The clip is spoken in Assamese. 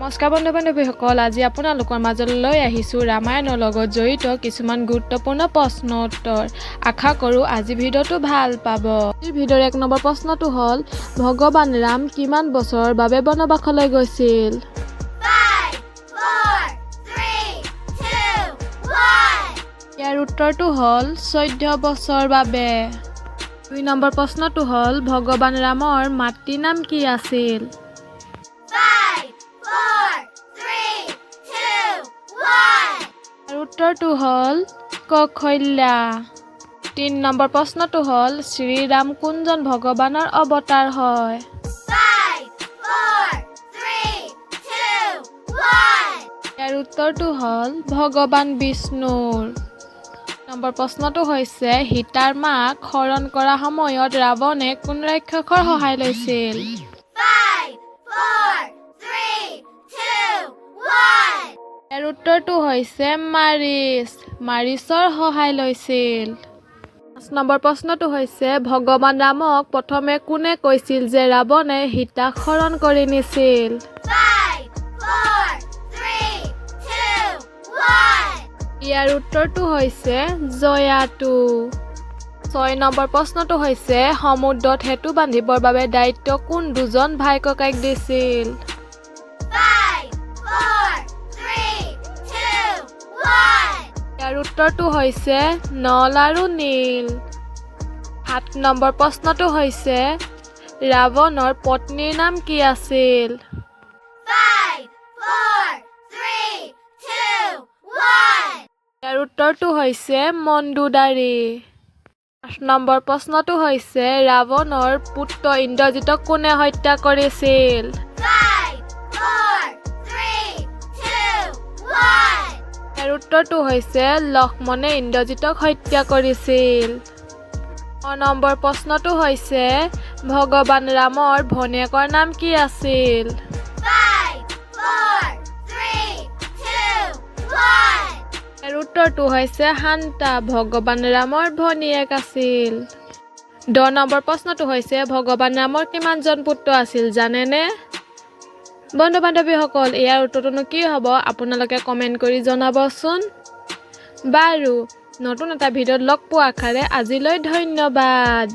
নমস্কাৰ বন্ধু-বান্ধৱীসকল, আজি আপোনালোকৰ মাজলৈ আহিছোঁ ৰামায়ণৰ লগত জড়িত কিছুমান গুৰুত্বপূৰ্ণ প্ৰশ্ন উত্তৰ। আশা কৰোঁ আজি ভিডিঅ'টো ভাল পাব। এই ভিডিঅ'ৰ 1 নম্বৰ প্ৰশ্নটো হ'ল ভগৱান ৰাম কিমান বছৰৰ বাবে বনবাসলৈ গৈছিল? 5, 4, 3, 2, 1. ইয়াৰ উত্তৰটো হ'ল 14 বছৰ বাবে। 2 নম্বৰ প্ৰশ্নটো হ'ল ভগৱান ৰামৰ মাতৃ নাম কি আছিল? 5, 4, 3, 2, 1. ইয়াৰ উত্তৰটো হ'ল কৌশল্যা। 3 নম্বৰ প্ৰশ্নটো হ'ল শ্ৰীৰাম কোনজন ভগৱানৰ অৱতাৰ হয়? 5, 4, 3, 2, 1. ইয়াৰ উত্তৰটো হ'ল ভগৱান বিষ্ণুৰ। নম্বৰ প্ৰশ্নটো হৈছে সীতাৰ মাক হৰণ কৰা সময়ত ৰাৱণে কোন ৰাক্ষসৰ সহায় লৈছিল? 5, 4, 3, 2, 1. ইয়াৰ উত্তৰটো হৈছে মাৰিচৰ সহায় লৈছিল। 5 নম্বৰ প্ৰশ্নটো হৈছে ভগৱান ৰামক প্ৰথমে কোনে কৈছিল যে ৰাৱণে সীতাক হৰণ কৰি নিছিল? 5, 4, 3, 2, 1. ইয়াৰ উত্তৰটো হৈছে জয়াতু। 6 নম্বৰ প্ৰশ্নটো হৈছে সমুদ্ৰত সেতু বান্ধিবৰ বাবে দায়িত্ব কোন দুজন ভাই ককাইক দিছিল? 5, 4, 3, 2, 1. ইয়াৰ উত্তৰটো হৈছে নল আৰু নীল। 7 নম্বৰ প্ৰশ্নটো হৈছে ৰাৱণৰ পত্নীৰ নাম কি আছিল? 5, 4, 3, 2, 1. ইয়াৰ উত্তৰটো হৈছে মণ্ডোদাৰী। 8 নম্বৰ প্ৰশ্নটো হৈছে ৰাৱণৰ পুত্ৰ ইন্দ্ৰজিতক কোনে হত্যা কৰিছিল? 5, 4, 3, 2, 1. ইয়াৰ উত্তৰটো হৈছে লক্ষ্মণে ইন্দ্ৰজিতক হত্যা কৰিছিল। 9 নম্বৰ প্ৰশ্নটো হৈছে ভগৱান ৰামৰ ভনীয়েকৰ নাম কি আছিল? 5, 4, 3, 2, 1. ইয়াৰ উত্তৰটো হৈছে শান্তা, ভগৱান ৰামৰ ভনীয়েক আছিল। 10 নম্বৰ প্ৰশ্নটো হৈছে ভগৱান ৰামৰ কিমানজন পুত্ৰ আছিল জানেনে? বন্ধু-বান্ধৱীসকল, ইয়াৰ উত্তৰটোনো কি হ'ব আপোনালোকে কমেণ্ট কৰি জনাবচোন। বাৰু, নতুন এটা ভিডিঅ'ত লগ পোৱা আশাৰে আজিলৈ ধন্যবাদ।